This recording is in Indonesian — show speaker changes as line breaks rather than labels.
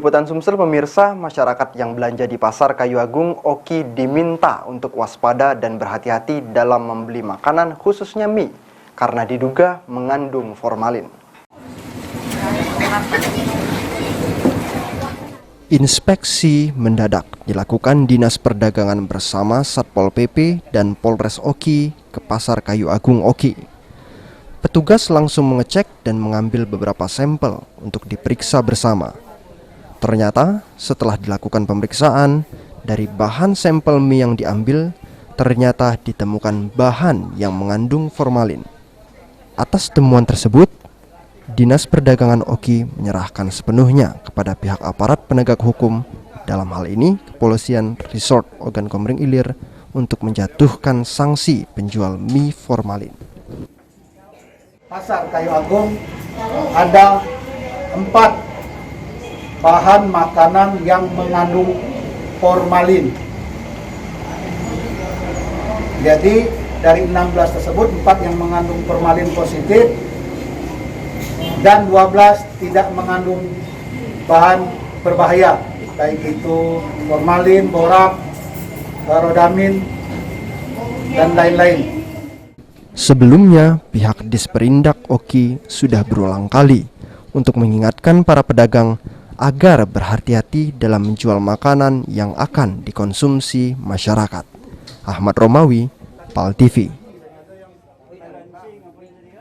Liputan Sumsel, pemirsa, masyarakat yang belanja di Pasar Kayu Agung Oki diminta untuk waspada dan berhati-hati dalam membeli makanan khususnya mie karena diduga mengandung formalin. Inspeksi mendadak dilakukan Dinas Perdagangan bersama Satpol PP dan Polres Oki ke Pasar Kayu Agung Oki. Petugas langsung mengecek dan mengambil beberapa sampel untuk diperiksa bersama. Ternyata setelah dilakukan pemeriksaan, dari bahan sampel mie yang diambil, ternyata ditemukan bahan yang mengandung formalin. Atas temuan tersebut, Dinas Perdagangan Oki menyerahkan sepenuhnya kepada pihak aparat penegak hukum, dalam hal ini Kepolisian Resort Ogan Komering Ilir, untuk menjatuhkan sanksi penjual mie formalin.
Pasar Kayu Agung ada 4 bahan makanan yang mengandung formalin. Jadi dari 16 tersebut 4 yang mengandung formalin positif dan 12 tidak mengandung bahan berbahaya, baik itu formalin, borak, rodamin, dan lain-lain.
Sebelumnya, pihak Disperindak Oki sudah berulang kali untuk mengingatkan para pedagang agar berhati-hati dalam menjual makanan yang akan dikonsumsi masyarakat. Ahmad Romawi, PAL TV.